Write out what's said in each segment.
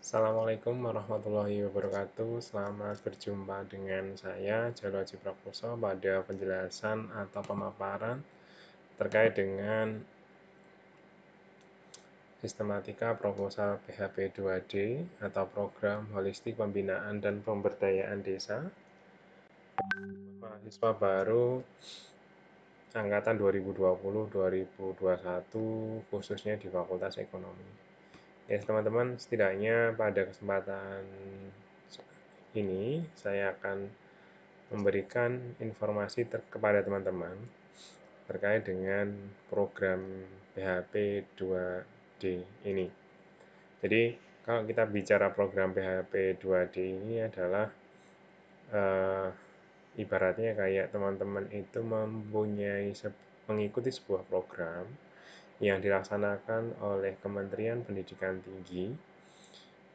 Assalamualaikum warahmatullahi wabarakatuh. Selamat berjumpa dengan saya, Jalo Ciprakoso, pada penjelasan atau pemaparan terkait dengan sistematika proposal PHP 2D atau program holistik pembinaan dan pemberdayaan desa. Mahasiswa baru angkatan 2020-2021 khususnya di Fakultas Ekonomi. Ya, teman-teman, setidaknya pada kesempatan ini saya akan memberikan informasi kepada teman-teman terkait dengan program PHP 2D ini. Jadi, kalau kita bicara program PHP 2D ini adalah ibaratnya kayak teman-teman itu mengikuti sebuah program yang dilaksanakan oleh Kementerian Pendidikan Tinggi.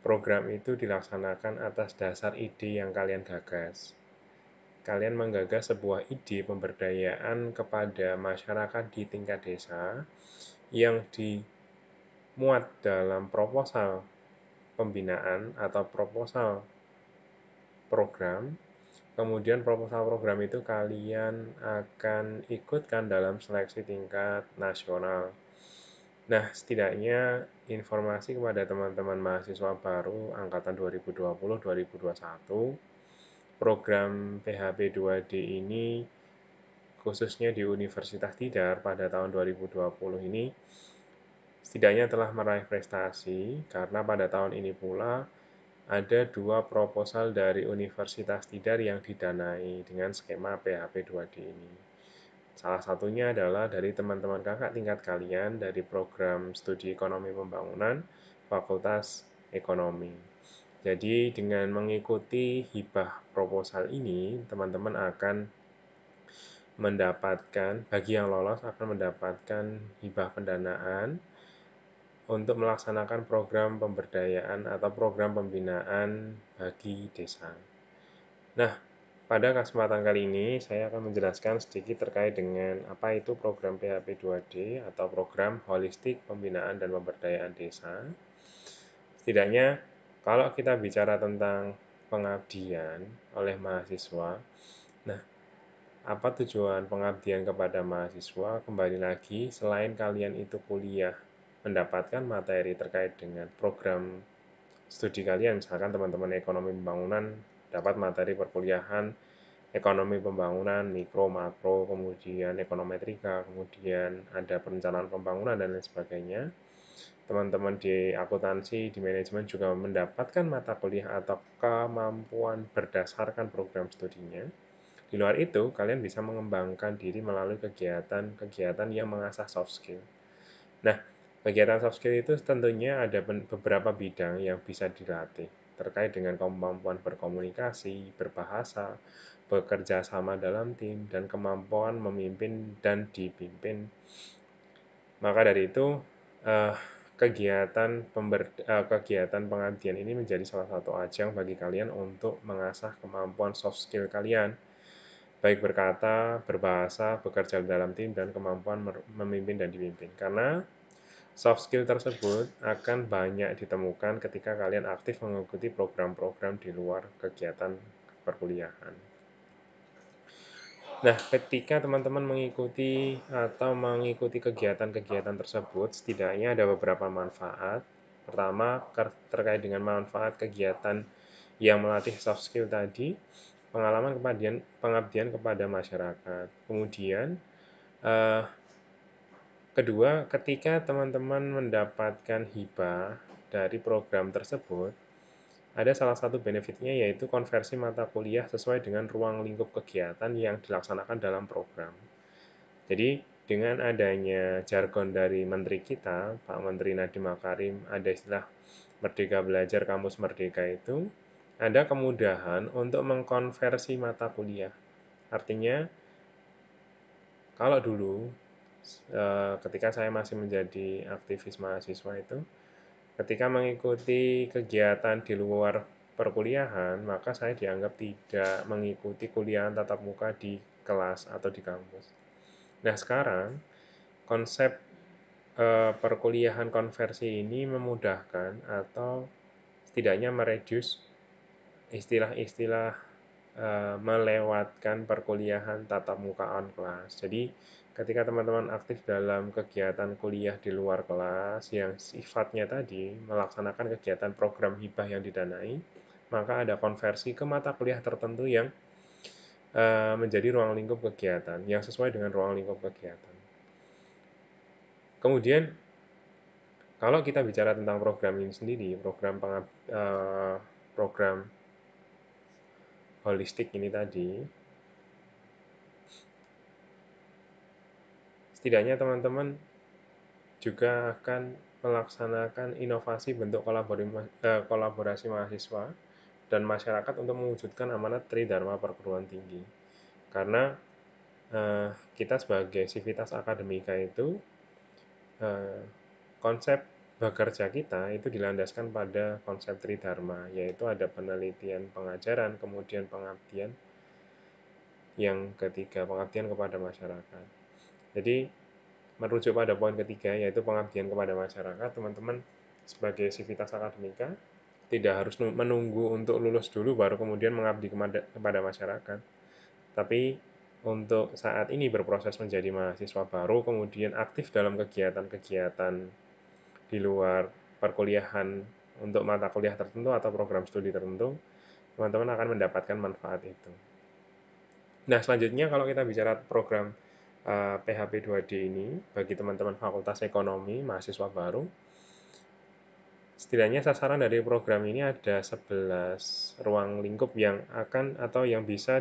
Program itu dilaksanakan atas dasar ide yang kalian gagas. Kalian menggagas sebuah ide pemberdayaan kepada masyarakat di tingkat desa yang dimuat dalam proposal pembinaan atau proposal program. Kemudian proposal program itu kalian akan ikutkan dalam seleksi tingkat nasional. Nah, setidaknya informasi kepada teman-teman mahasiswa baru angkatan 2020-2021, program PHP 2D ini khususnya di Universitas Tidar pada tahun 2020 ini setidaknya telah meraih prestasi karena pada tahun ini pula ada 2 proposal dari Universitas Tidar yang didanai dengan skema PHP 2D ini. Salah satunya adalah dari teman-teman kakak tingkat kalian dari program studi ekonomi pembangunan Fakultas Ekonomi. Jadi dengan mengikuti hibah proposal ini, teman-teman akan bagi yang lolos akan mendapatkan hibah pendanaan untuk melaksanakan program pemberdayaan atau program pembinaan bagi desa. Nah, pada kesempatan kali ini saya akan menjelaskan sedikit terkait dengan apa itu program PHP 2D atau program holistik pembinaan dan pemberdayaan desa. Setidaknya kalau kita bicara tentang pengabdian oleh mahasiswa, nah, apa tujuan pengabdian kepada mahasiswa? Kembali lagi, selain kalian itu kuliah mendapatkan materi terkait dengan program studi kalian, misalkan teman-teman ekonomi pembangunan dapat materi perkuliahan ekonomi pembangunan, mikro, makro, kemudian ekonometrika, kemudian ada perencanaan pembangunan dan lain sebagainya. Teman-teman di akuntansi, di manajemen juga mendapatkan mata kuliah atau kemampuan berdasarkan program studinya. Di luar itu, kalian bisa mengembangkan diri melalui kegiatan-kegiatan yang mengasah soft skill. Nah, kegiatan soft skill itu tentunya ada beberapa bidang yang bisa dilatih terkait dengan kemampuan berkomunikasi, berbahasa, bekerja sama dalam tim, dan kemampuan memimpin dan dipimpin. Maka dari itu, kegiatan pengabdian ini menjadi salah satu ajang bagi kalian untuk mengasah kemampuan soft skill kalian, baik berkata, berbahasa, bekerja dalam tim, dan kemampuan memimpin dan dipimpin. Karena soft skill tersebut akan banyak ditemukan ketika kalian aktif mengikuti program-program di luar kegiatan perkuliahan. Nah, ketika teman-teman mengikuti kegiatan-kegiatan tersebut, setidaknya ada beberapa manfaat. Pertama, terkait dengan manfaat kegiatan yang melatih soft skill tadi, pengalaman pengabdian kepada masyarakat. Kemudian, kedua, ketika teman-teman mendapatkan hibah dari program tersebut, ada salah satu benefitnya yaitu konversi mata kuliah sesuai dengan ruang lingkup kegiatan yang dilaksanakan dalam program. Jadi dengan adanya jargon dari Menteri kita, Pak Menteri Nadiem Makarim, ada istilah Merdeka Belajar Kampus Merdeka itu, ada kemudahan untuk mengkonversi mata kuliah. Artinya, kalau dulu ketika saya masih menjadi aktivis mahasiswa itu, ketika mengikuti kegiatan di luar perkuliahan, maka saya dianggap tidak mengikuti kuliah tatap muka di kelas atau di kampus. Nah, sekarang konsep perkuliahan konversi ini memudahkan atau setidaknya mereduce istilah-istilah melewatkan perkuliahan tatap muka on kelas. Jadi ketika teman-teman aktif dalam kegiatan kuliah di luar kelas yang sifatnya tadi melaksanakan kegiatan program hibah yang didanai, maka ada konversi ke mata kuliah tertentu yang menjadi ruang lingkup kegiatan, yang sesuai dengan ruang lingkup kegiatan. Kemudian kalau kita bicara tentang program ini sendiri, program holistik ini tadi, setidaknya teman-teman juga akan melaksanakan inovasi bentuk kolaborasi mahasiswa dan masyarakat untuk mewujudkan amanat Tridharma perguruan tinggi. Karena kita sebagai sivitas akademika itu konsep bekerja kita itu dilandaskan pada konsep Tridharma, yaitu ada penelitian pengajaran, kemudian pengabdian, yang ketiga pengabdian kepada masyarakat. Jadi merujuk pada poin ketiga, yaitu pengabdian kepada masyarakat, teman-teman sebagai sivitas akademika tidak harus menunggu untuk lulus dulu baru kemudian mengabdi kepada masyarakat. Tapi untuk saat ini berproses menjadi mahasiswa baru, kemudian aktif dalam kegiatan-kegiatan di luar perkuliahan untuk mata kuliah tertentu atau program studi tertentu, teman-teman akan mendapatkan manfaat itu. Nah, selanjutnya kalau kita bicara program PHP 2D ini bagi teman-teman Fakultas Ekonomi, mahasiswa baru, setidaknya sasaran dari program ini ada 11 ruang lingkup yang akan atau yang bisa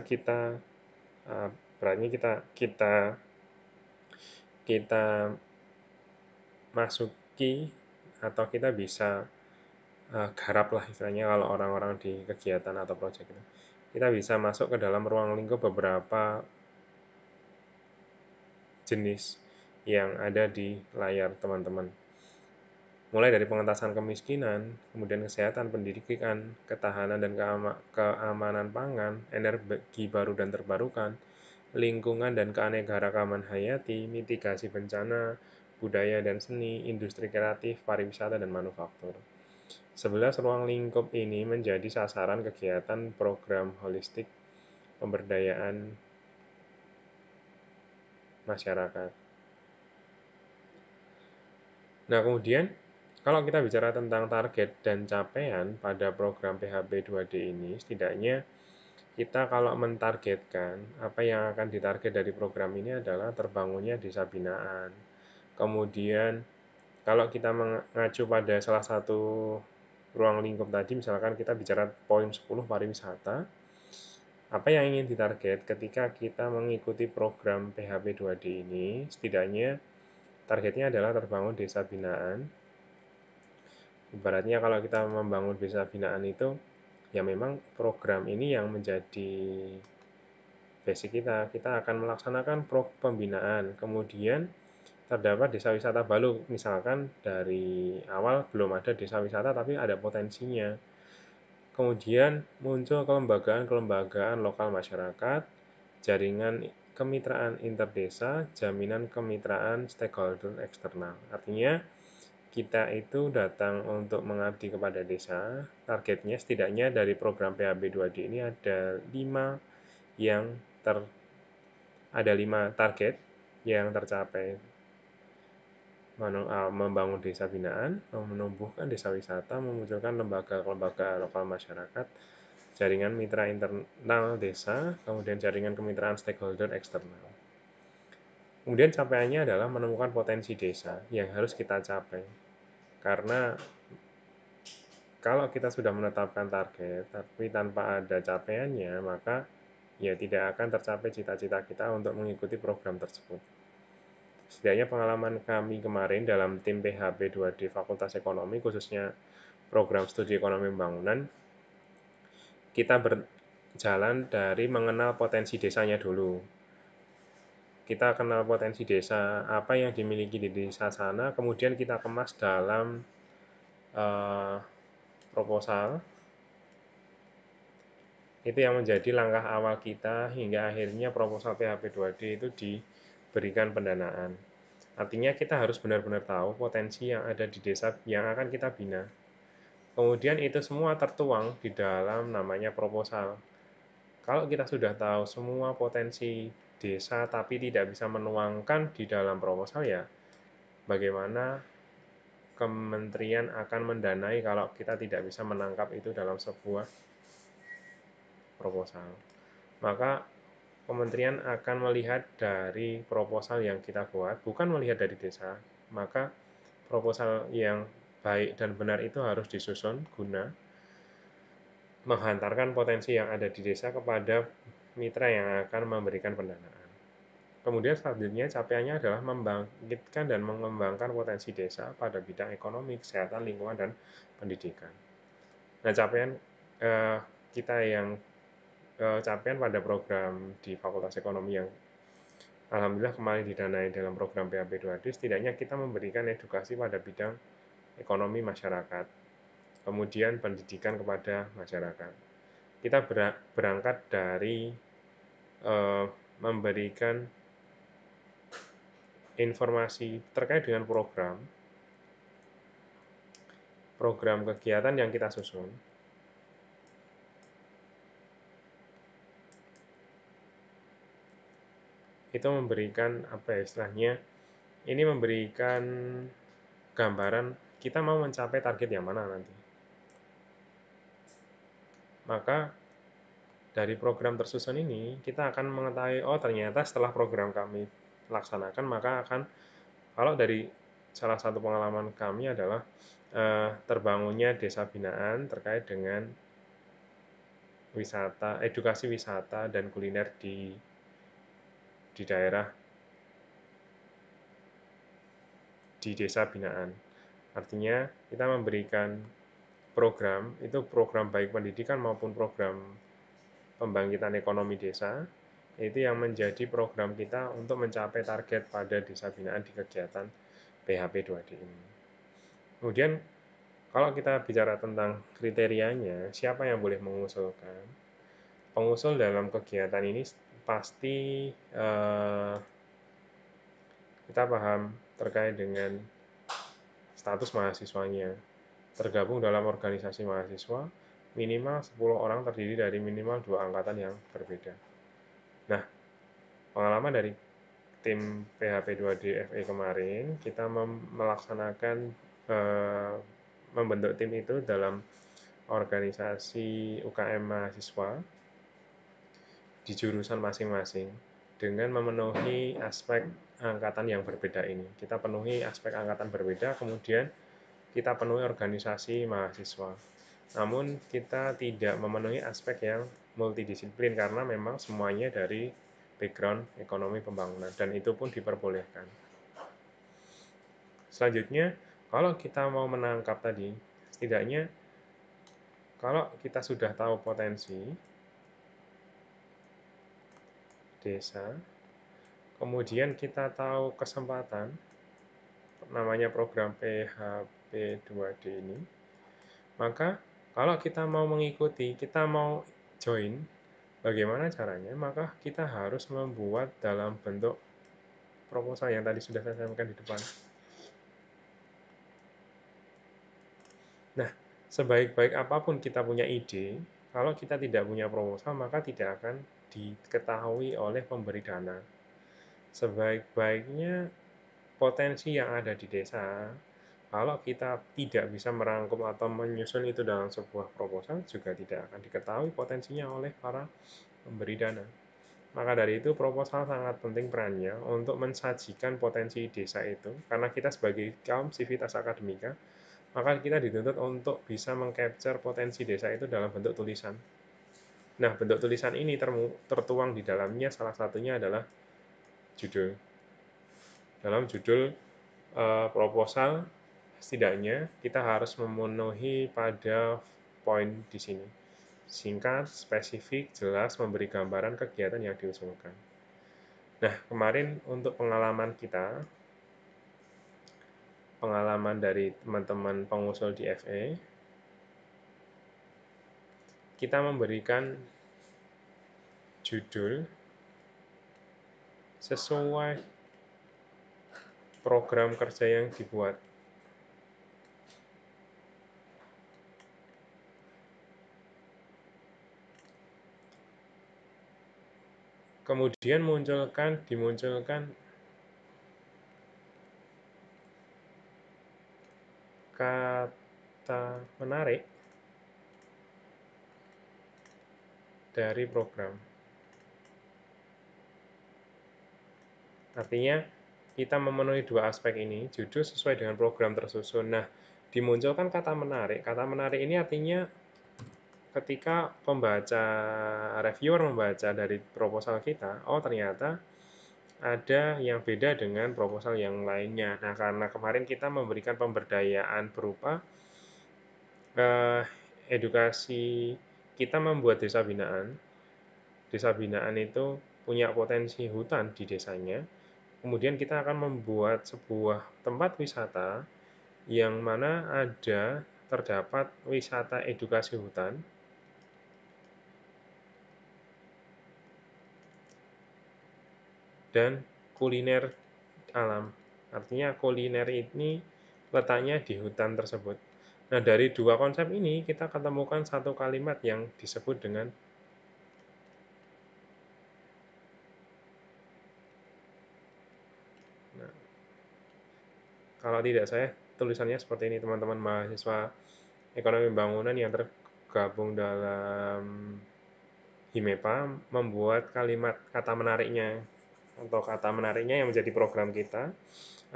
kita berarti kita masuki atau kita bisa garap lah istilahnya kalau orang-orang di kegiatan atau proyek itu. Kita bisa masuk ke dalam ruang lingkup beberapa jenis yang ada di layar teman-teman. Mulai dari pengentasan kemiskinan, kemudian kesehatan, pendidikan, ketahanan dan keamanan pangan, energi baru dan terbarukan, lingkungan dan keanekaragaman hayati, mitigasi bencana, budaya dan seni, industri kreatif, pariwisata, dan manufaktur. 11 ruang lingkup ini menjadi sasaran kegiatan program holistik pemberdayaan masyarakat. Nah, kemudian kalau kita bicara tentang target dan capaian pada program PHP 2D ini, setidaknya kita kalau mentargetkan, apa yang akan ditarget dari program ini adalah terbangunnya desa binaan. Kemudian kalau kita mengacu pada salah satu ruang lingkup tadi, misalkan kita bicara poin 10 pariwisata, apa yang ingin ditarget ketika kita mengikuti program PHP 2D ini, setidaknya targetnya adalah terbangun desa binaan. Ibaratnya kalau kita membangun desa binaan itu, ya memang program ini yang menjadi basic kita. Kita akan melaksanakan pembinaan, kemudian terdapat desa wisata baru, misalkan dari awal belum ada desa wisata tapi ada potensinya. Kemudian muncul kelembagaan lokal masyarakat, jaringan kemitraan interdesa, jaminan kemitraan stakeholder eksternal. Artinya kita itu datang untuk mengabdi kepada desa, targetnya setidaknya dari program PHB 2D ini yang ada 5 target yang tercapai. Membangun desa binaan, menumbuhkan desa wisata, memunculkan lembaga-lembaga lokal masyarakat, jaringan mitra internal desa, kemudian jaringan kemitraan stakeholder eksternal. Kemudian capaiannya adalah menemukan potensi desa yang harus kita capai. Karena kalau kita sudah menetapkan target, tapi tanpa ada capaiannya, maka ya tidak akan tercapai cita-cita kita untuk mengikuti program tersebut. Setidaknya pengalaman kami kemarin dalam tim PHP 2D Fakultas Ekonomi, khususnya program studi ekonomi pembangunan, kita berjalan dari mengenal potensi desanya dulu. Kita kenal potensi desa, apa yang dimiliki di desa sana, kemudian kita kemas dalam proposal. Itu yang menjadi langkah awal kita hingga akhirnya proposal PHP 2D itu diberikan pendanaan. Artinya kita harus benar-benar tahu potensi yang ada di desa yang akan kita bina. Kemudian itu semua tertuang di dalam namanya proposal. Kalau kita sudah tahu semua potensi desa tapi tidak bisa menuangkan di dalam proposal, ya bagaimana kementerian akan mendanai kalau kita tidak bisa menangkap itu dalam sebuah proposal. Maka kementerian akan melihat dari proposal yang kita buat, bukan melihat dari desa. Maka proposal yang baik dan benar itu harus disusun guna menghantarkan potensi yang ada di desa kepada mitra yang akan memberikan pendanaan. Kemudian selanjutnya capaiannya adalah membangkitkan dan mengembangkan potensi desa pada bidang ekonomi, kesehatan, lingkungan, dan pendidikan. Nah, capaian kita yang capaian pada program di Fakultas Ekonomi yang alhamdulillah kemarin didanai dalam program PHP 2D, setidaknya kita memberikan edukasi pada bidang ekonomi masyarakat, kemudian pendidikan kepada masyarakat. Kita berangkat dari memberikan informasi terkait dengan program kegiatan yang kita susun. Itu memberikan apa ya istilahnya, ini memberikan gambaran kita mau mencapai target yang mana nanti. Maka dari program tersusun ini kita akan mengetahui, oh ternyata setelah program kami laksanakan, maka akan, kalau dari salah satu pengalaman kami adalah terbangunnya desa binaan terkait dengan wisata, edukasi wisata dan kuliner di daerah di desa binaan. Artinya kita memberikan program, itu program baik pendidikan maupun program pembangkitan ekonomi desa, itu yang menjadi program kita untuk mencapai target pada desa binaan di kegiatan PHP 2D ini. Kemudian kalau kita bicara tentang kriterianya, siapa yang boleh mengusulkan? Pengusul dalam kegiatan ini pasti kita paham terkait dengan status mahasiswanya. Tergabung dalam organisasi mahasiswa, minimal 10 orang terdiri dari minimal 2 angkatan yang berbeda. Nah, pengalaman dari tim PHP 2D FE kemarin, kita melaksanakan membentuk tim itu dalam organisasi UKM mahasiswa di jurusan masing-masing dengan memenuhi aspek angkatan yang berbeda ini. Kita penuhi aspek angkatan berbeda, kemudian kita penuhi organisasi mahasiswa. Namun kita tidak memenuhi aspek yang multidisiplin karena memang semuanya dari background ekonomi pembangunan dan itu pun diperbolehkan. Selanjutnya, kalau kita mau menangkap tadi, setidaknya kalau kita sudah tahu potensi desa, kemudian kita tahu kesempatan, namanya program PHP 2D ini, maka kalau kita mau mengikuti, kita mau join, bagaimana caranya? Maka kita harus membuat dalam bentuk proposal yang tadi sudah saya sampaikan di depan. Nah, sebaik-baik apapun kita punya ide, kalau kita tidak punya proposal, maka tidak akan diketahui oleh pemberi dana. Sebaik-baiknya potensi yang ada di desa, kalau kita tidak bisa merangkum atau menyusun itu dalam sebuah proposal, juga tidak akan diketahui potensinya oleh para pemberi dana. Maka dari itu proposal sangat penting perannya untuk mensajikan potensi desa itu, karena kita sebagai kaum sivitas akademika, maka kita dituntut untuk bisa mengcapture potensi desa itu dalam bentuk tulisan. Nah, bentuk tulisan ini tertuang di dalamnya salah satunya adalah judul. Dalam judul proposal, setidaknya kita harus memenuhi pada poin di sini. Singkat, spesifik, jelas, memberi gambaran kegiatan yang diusulkan. Nah, kemarin untuk pengalaman kita, pengalaman dari teman-teman pengusul di FE, kita memberikan judul sesuai program kerja yang dibuat. Kemudian dimunculkan kata menarik dari program. Artinya kita memenuhi dua aspek ini, judul sesuai dengan program tersusun. Nah, dimunculkan kata menarik. Kata menarik ini artinya ketika pembaca, reviewer membaca dari proposal kita, oh ternyata ada yang beda dengan proposal yang lainnya. Nah, karena kemarin kita memberikan pemberdayaan berupa edukasi, kita membuat desa binaan. Desa binaan itu punya potensi hutan di desanya. Kemudian kita akan membuat sebuah tempat wisata yang mana terdapat wisata edukasi hutan dan kuliner alam. Artinya kuliner ini letaknya di hutan tersebut. Nah, dari dua konsep ini kita ketemukan satu kalimat yang disebut dengan, nah, kalau tidak saya tulisannya seperti ini, teman-teman mahasiswa ekonomi bangunan yang tergabung dalam HIMEPA membuat kalimat kata menariknya atau kata menariknya yang menjadi program kita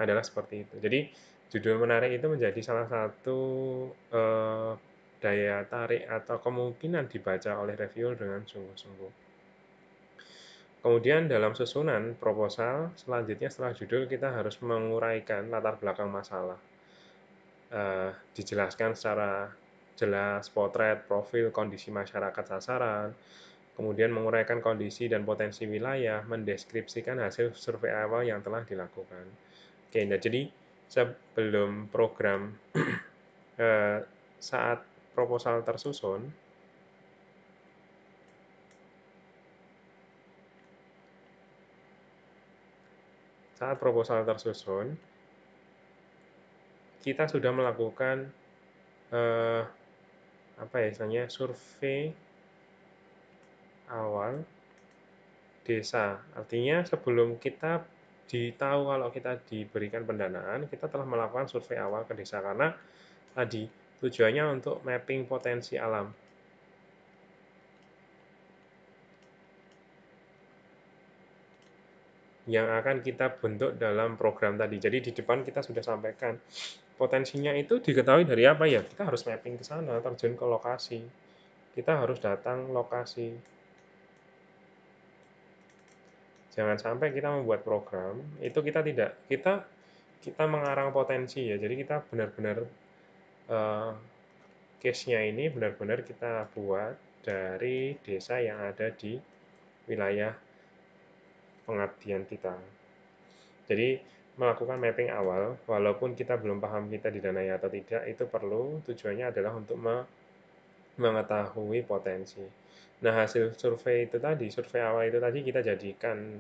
adalah seperti itu. Jadi judul menarik itu menjadi salah satu daya tarik atau kemungkinan dibaca oleh reviewer dengan sungguh-sungguh. Kemudian dalam susunan proposal, selanjutnya setelah judul kita harus menguraikan latar belakang masalah. Dijelaskan secara jelas potret, profil, kondisi masyarakat sasaran, kemudian menguraikan kondisi dan potensi wilayah, mendeskripsikan hasil survei awal yang telah dilakukan. Oke, nah jadi sebelum program saat proposal tersusun, kita sudah melakukan apa ya istilahnya survei awal desa. Artinya sebelum kita ditahu kalau kita diberikan pendanaan, kita telah melakukan survei awal ke desa karena tadi tujuannya untuk mapping potensi alam yang akan kita bentuk dalam program tadi. Jadi di depan kita sudah sampaikan potensinya itu diketahui dari apa ya? Kita harus mapping ke sana, terjun ke lokasi. Kita harus datang lokasi. Jangan sampai kita membuat program itu kita mengarang potensi ya. Jadi kita benar-benar case-nya ini benar-benar kita buat dari desa yang ada di wilayah pengabdian kita. Jadi melakukan mapping awal, walaupun kita belum paham kita didanai atau tidak, itu perlu, tujuannya adalah untuk mengetahui potensi. Nah, hasil survei itu tadi, survei awal itu tadi kita jadikan,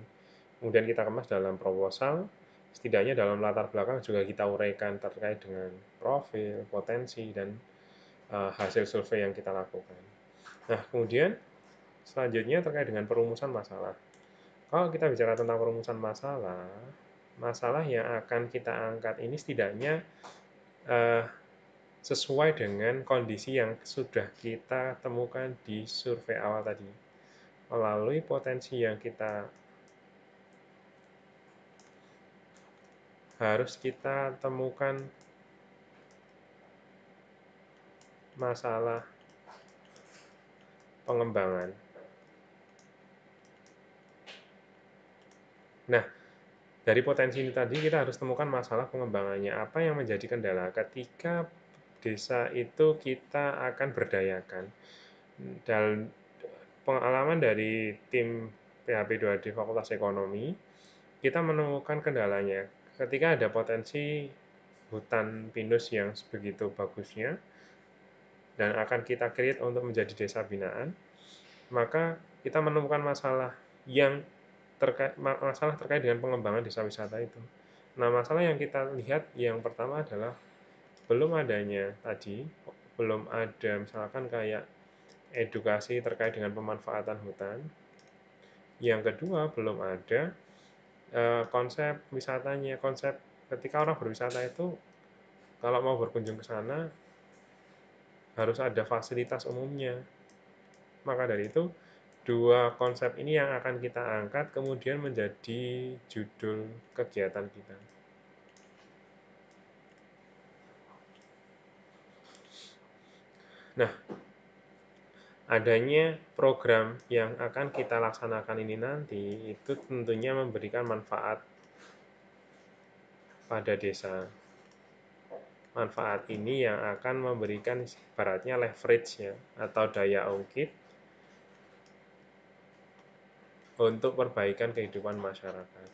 kemudian kita kemas dalam proposal, setidaknya dalam latar belakang juga kita uraikan terkait dengan profil, potensi, dan hasil survei yang kita lakukan. Nah, kemudian selanjutnya terkait dengan perumusan masalah. Kalau kita bicara tentang perumusan masalah, masalah yang akan kita angkat ini setidaknya sesuai dengan kondisi yang sudah kita temukan di survei awal tadi. Melalui potensi yang kita harus kita temukan masalah pengembangan. Nah, dari potensi ini tadi kita harus temukan masalah pengembangannya. Apa yang menjadi kendala ketika desa itu kita akan berdayakan. Dan pengalaman dari tim PHP 2D Fakultas Ekonomi, kita menemukan kendalanya. Ketika ada potensi hutan pinus yang begitu bagusnya, dan akan kita create untuk menjadi desa binaan, maka kita menemukan masalah yang masalah terkait dengan pengembangan desa wisata itu. Nah, masalah yang kita lihat yang pertama adalah belum ada misalkan kayak edukasi terkait dengan pemanfaatan hutan. Yang kedua, belum ada konsep wisatanya, konsep ketika orang berwisata itu kalau mau berkunjung ke sana harus ada fasilitas umumnya. Maka dari itu, dua konsep ini yang akan kita angkat kemudian menjadi judul kegiatan kita. Nah, adanya program yang akan kita laksanakan ini nanti itu tentunya memberikan manfaat pada desa. Manfaat ini yang akan memberikan ibaratnya leverage ya atau daya ungkit untuk perbaikan kehidupan masyarakat.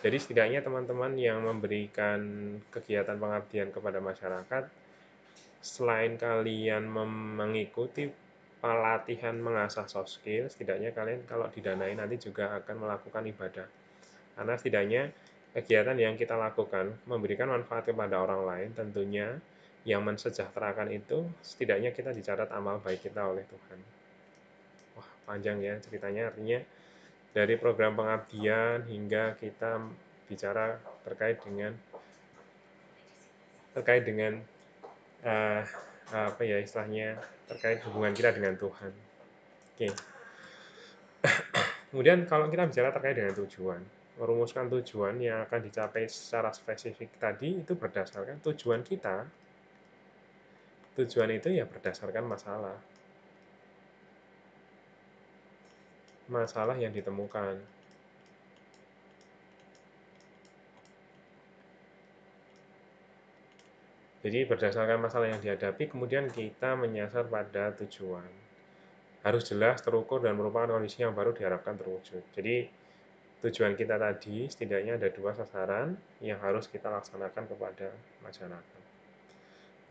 Jadi setidaknya teman-teman yang memberikan kegiatan pengabdian kepada masyarakat, selain kalian mengikuti pelatihan mengasah soft skill, setidaknya kalian kalau didanai nanti juga akan melakukan ibadah. Karena setidaknya kegiatan yang kita lakukan memberikan manfaat kepada orang lain, tentunya yang mensejahterakan itu setidaknya kita dicatat amal baik kita oleh Tuhan. Wah, panjang ya ceritanya, artinya dari program pengabdian hingga kita bicara terkait dengan uh, apa ya istilahnya terkait hubungan kita dengan Tuhan. Oke. Kemudian kalau kita bicara terkait dengan tujuan, merumuskan tujuan yang akan dicapai secara spesifik tadi itu berdasarkan tujuan kita. Tujuan itu ya berdasarkan masalah yang ditemukan. Jadi berdasarkan masalah yang dihadapi, kemudian kita menyasar pada tujuan. Harus jelas, terukur, dan merupakan kondisi yang baru diharapkan terwujud. Jadi tujuan kita tadi setidaknya ada dua sasaran yang harus kita laksanakan kepada masyarakat.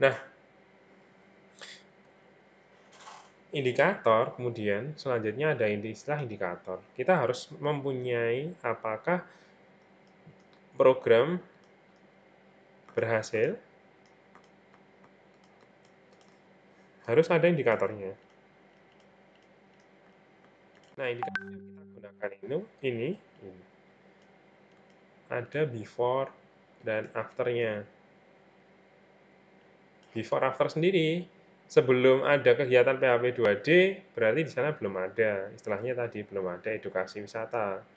Nah, indikator kemudian selanjutnya ada istilah indikator. Kita harus mempunyai apakah program berhasil, harus ada indikatornya. Nah, indikator yang kita gunakan ini ada before dan afternya. Before after sendiri, sebelum ada kegiatan PHP 2D, berarti di sana belum ada, istilahnya tadi belum ada edukasi wisata.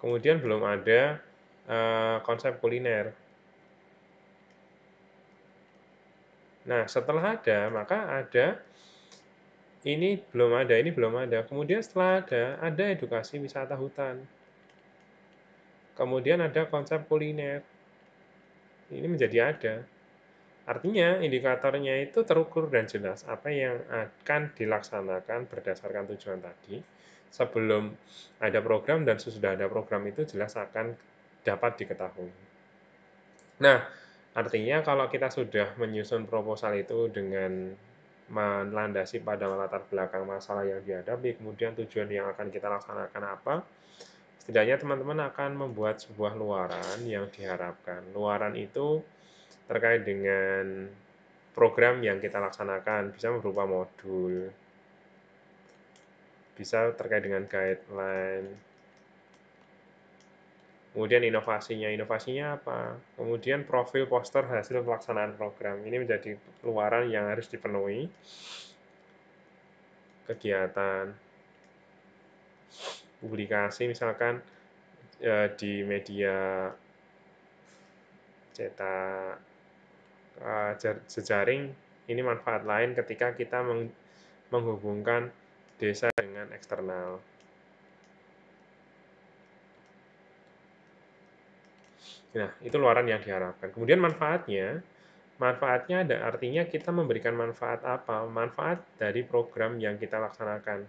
Kemudian belum ada konsep kuliner. Nah, setelah ada, maka ada ini belum ada. Kemudian setelah ada edukasi wisata hutan. Kemudian ada konsep kuliner. Ini menjadi ada. Artinya indikatornya itu terukur dan jelas apa yang akan dilaksanakan berdasarkan tujuan tadi. Sebelum ada program dan sesudah ada program itu jelas akan dapat diketahui. Nah, artinya kalau kita sudah menyusun proposal itu dengan melandasi pada latar belakang masalah yang dihadapi, kemudian tujuan yang akan kita laksanakan apa, setidaknya teman-teman akan membuat sebuah luaran yang diharapkan. Luaran itu terkait dengan program yang kita laksanakan, bisa berupa modul, bisa terkait dengan guideline, kemudian inovasinya apa, kemudian profil poster hasil pelaksanaan program. Ini menjadi luaran yang harus dipenuhi. Kegiatan publikasi misalkan di media cetak, jejaring, ini manfaat lain ketika kita menghubungkan desa dengan eksternal. Nah, itu luaran yang diharapkan. Kemudian manfaatnya ada artinya kita memberikan manfaat apa? Manfaat dari program yang kita laksanakan.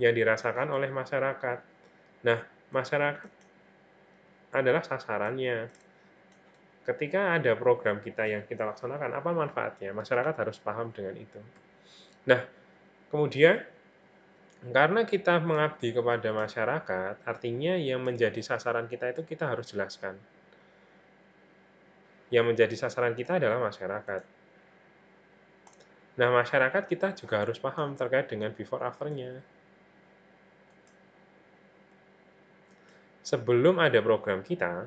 Yang dirasakan oleh masyarakat. Nah, masyarakat adalah sasarannya. Ketika ada program kita yang kita laksanakan, apa manfaatnya? Masyarakat harus paham dengan itu. Nah, kemudian Karena kita mengabdi kepada masyarakat, artinya yang menjadi sasaran kita itu kita harus jelaskan. Yang menjadi sasaran kita adalah masyarakat. Nah, masyarakat kita juga harus paham terkait dengan before after-nya. Sebelum ada program kita,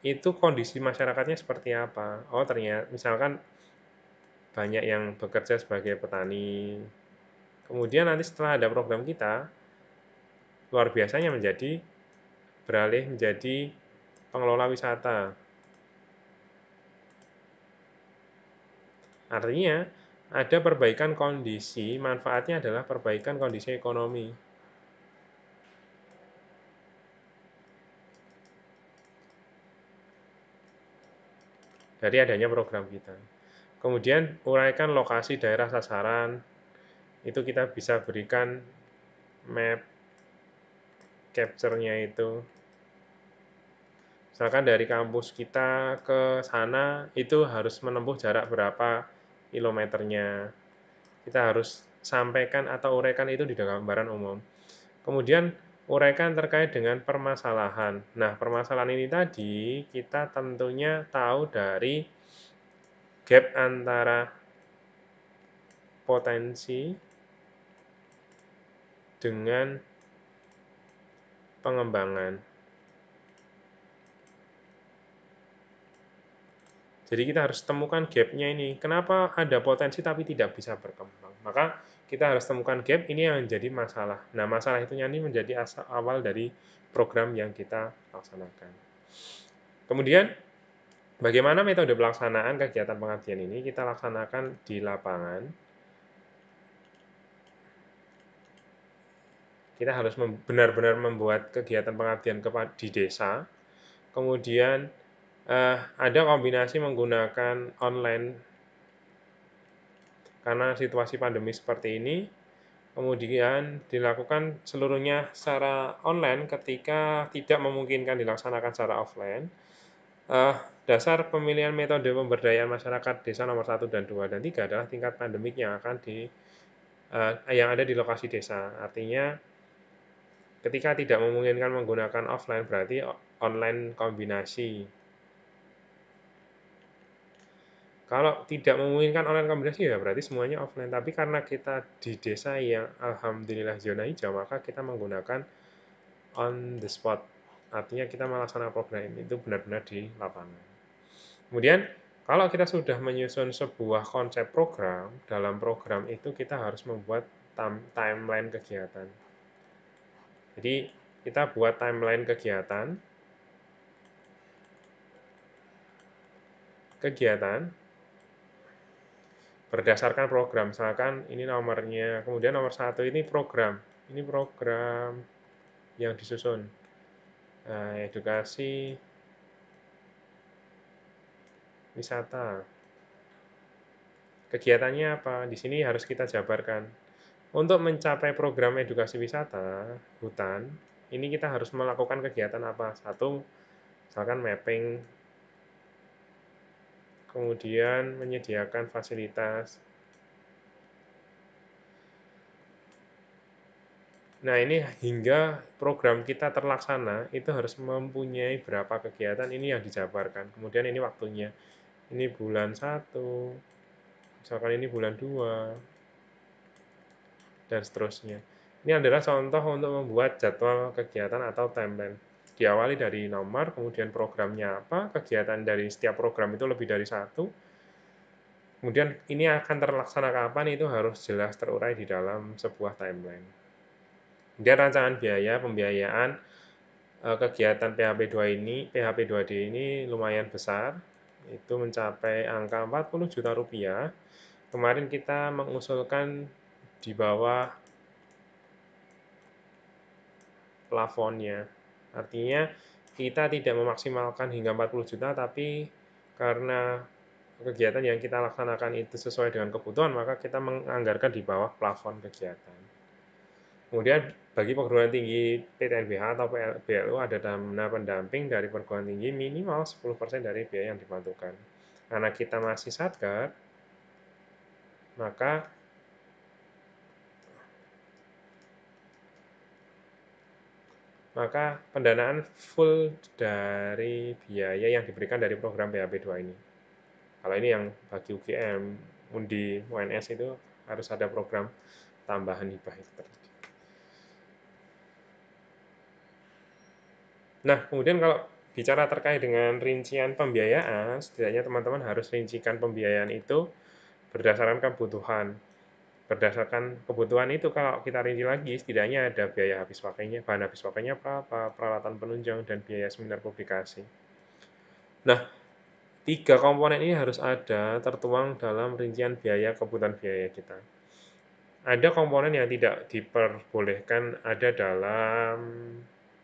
itu kondisi masyarakatnya seperti apa? Oh, ternyata misalkan banyak yang bekerja sebagai petani. Kemudian nanti setelah ada program kita, luar biasanya beralih menjadi pengelola wisata. Artinya, ada perbaikan kondisi, manfaatnya adalah perbaikan kondisi ekonomi. Dari adanya program kita. Kemudian, uraikan lokasi daerah sasaran, itu kita bisa berikan map capture-nya itu. Misalkan dari kampus kita ke sana itu harus menempuh jarak berapa kilometernya. Kita harus sampaikan atau uraikan itu di gambaran umum. Kemudian uraikan terkait dengan permasalahan. Nah, permasalahan ini tadi kita tentunya tahu dari gap antara potensi dengan pengembangan. Jadi kita harus temukan gap-nya ini. Kenapa ada potensi tapi tidak bisa berkembang? Maka kita harus temukan gap ini yang menjadi masalah. Nah, masalah itu ini menjadi awal dari program yang kita laksanakan. Kemudian, bagaimana metode pelaksanaan kegiatan pengabdian ini kita laksanakan di lapangan. Kita harus benar-benar membuat kegiatan pengabdian di desa. Kemudian ada kombinasi menggunakan online karena situasi pandemi seperti ini. Kemudian dilakukan seluruhnya secara online ketika tidak memungkinkan dilaksanakan secara offline. Dasar pemilihan metode pemberdayaan masyarakat desa nomor 1 dan 2 dan 3 adalah tingkat pandemik yang yang ada di lokasi desa. Artinya ketika tidak memungkinkan menggunakan offline berarti online kombinasi. Kalau tidak memungkinkan online kombinasi ya berarti semuanya offline. Tapi karena kita di desa yang alhamdulillah zona hijau, maka kita menggunakan on the spot. Artinya kita melaksanakan program itu benar-benar di lapangan. Kemudian kalau kita sudah menyusun sebuah konsep program, dalam program itu kita harus membuat timeline kegiatan. Jadi kita buat timeline kegiatan berdasarkan program. Misalkan ini nomornya, kemudian nomor 1 ini program. Ini program yang disusun. Edukasi wisata. Kegiatannya apa? Di sini harus kita jabarkan. Untuk mencapai program edukasi wisata hutan, ini kita harus melakukan kegiatan apa? Satu, misalkan mapping, kemudian menyediakan fasilitas. Nah, ini hingga program kita terlaksana, itu harus mempunyai berapa kegiatan, ini yang dijabarkan. Kemudian ini waktunya. Ini bulan 1, misalkan ini bulan 2, dan seterusnya. Ini adalah contoh untuk membuat jadwal kegiatan atau timeline. Diawali dari nomor, kemudian programnya apa, kegiatan dari setiap program itu lebih dari 1, kemudian ini akan terlaksana kapan itu harus jelas terurai di dalam sebuah timeline. Kemudian rancangan biaya, pembiayaan kegiatan PHP2D ini lumayan besar, itu mencapai angka 40 juta rupiah. Kemarin kita mengusulkan di bawah plafonnya. Artinya kita tidak memaksimalkan hingga 40 juta, tapi karena kegiatan yang kita laksanakan itu sesuai dengan kebutuhan, maka kita menganggarkan di bawah plafon kegiatan. Kemudian bagi perguruan tinggi PTNBH atau BLU ada dana pendamping dari perguruan tinggi minimal 10% dari biaya yang dibantukan. Karena kita masih satker, maka maka pendanaan full dari biaya yang diberikan dari program PHP2 ini. Kalau ini yang bagi UGM, Undi, UNS itu harus ada program tambahan hibah itu tadi. Nah, kemudian kalau bicara terkait dengan rincian pembiayaan, setidaknya teman-teman harus rincikan pembiayaan itu berdasarkan kebutuhan. Berdasarkan kebutuhan itu kalau kita rinci lagi, setidaknya ada biaya habis pakainya, bahan habis pakainya berapa, peralatan penunjang, dan biaya seminar publikasi. Nah, tiga komponen ini harus ada tertuang dalam rincian biaya kebutuhan biaya kita. Ada komponen yang tidak diperbolehkan ada dalam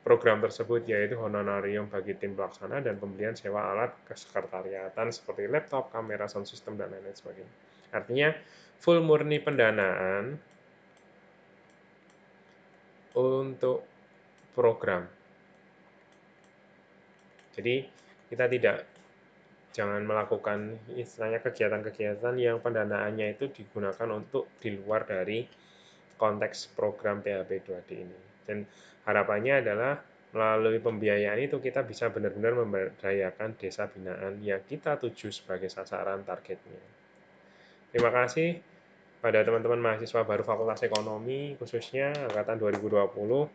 program tersebut, yaitu honorarium bagi tim pelaksana dan pembelian sewa alat kesekretariatan seperti laptop, kamera, sound system, dan lain-lain sebagainya. Artinya, full murni pendanaan untuk program. Jadi, kita jangan melakukan istilahnya kegiatan-kegiatan yang pendanaannya itu digunakan untuk di luar dari konteks program PHP2D ini. Dan harapannya adalah melalui pembiayaan itu kita bisa benar-benar memberdayakan desa binaan yang kita tuju sebagai sasaran targetnya. Terima kasih pada teman-teman mahasiswa baru Fakultas Ekonomi, khususnya angkatan 2020.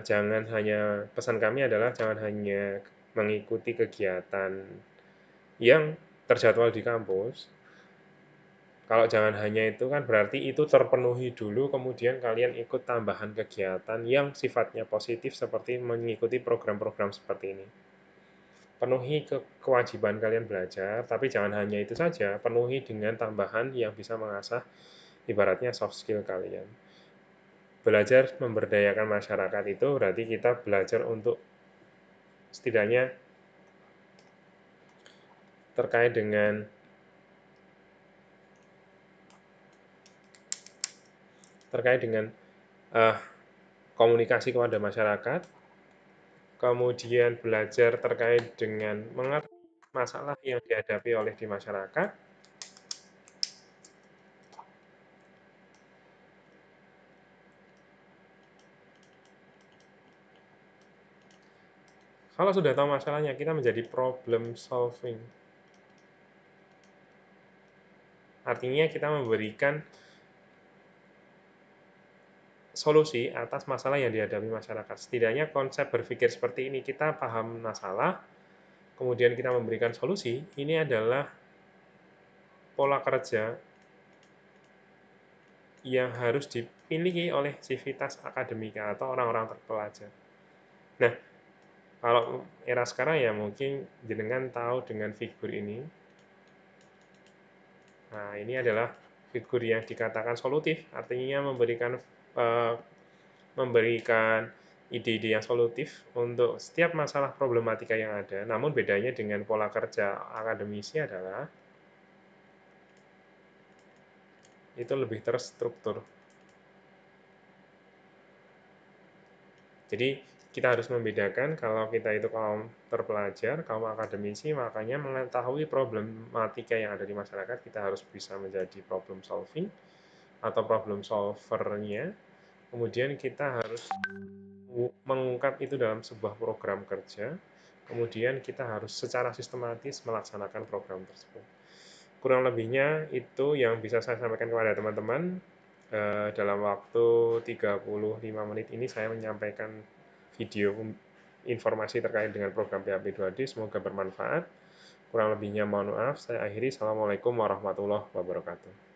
Jangan hanya, pesan kami adalah jangan hanya mengikuti kegiatan yang terjadwal di kampus. Kalau jangan hanya itu kan berarti itu terpenuhi dulu, kemudian kalian ikut tambahan kegiatan yang sifatnya positif seperti mengikuti program-program seperti ini. Penuhi kewajiban kalian belajar, tapi jangan hanya itu saja, penuhi dengan tambahan yang bisa mengasah ibaratnya soft skill kalian. Belajar memberdayakan masyarakat itu berarti kita belajar untuk setidaknya terkait dengan uh, komunikasi kepada masyarakat, kemudian belajar terkait dengan mengerti masalah yang dihadapi oleh di masyarakat. Kalau sudah tahu masalahnya, kita menjadi problem solving. Artinya kita memberikan solusi atas masalah yang dihadapi masyarakat. Setidaknya konsep berpikir seperti ini, kita paham masalah, kemudian kita memberikan solusi, ini adalah pola kerja yang harus dimiliki oleh civitas akademika atau orang-orang terpelajar. Nah, kalau era sekarang ya mungkin jenengan tahu dengan figur ini. Nah, ini adalah figur yang dikatakan solutif, artinya eh, memberikan ide-ide yang solutif untuk setiap masalah problematika yang ada. Namun bedanya dengan pola kerja akademisi adalah itu lebih terstruktur. Jadi kita harus membedakan kalau kita itu kaum terpelajar, kaum akademisi, makanya mengetahui problematika yang ada di masyarakat, kita harus bisa menjadi problem solving atau problem solvernya. Kemudian kita harus mengungkap itu dalam sebuah program kerja, kemudian kita harus secara sistematis melaksanakan program tersebut. Kurang lebihnya itu yang bisa saya sampaikan kepada teman-teman. Dalam waktu 35 menit ini saya menyampaikan video informasi terkait dengan program PHP2D, semoga bermanfaat. Kurang lebihnya mohon maaf, saya akhiri. Assalamualaikum warahmatullahi wabarakatuh.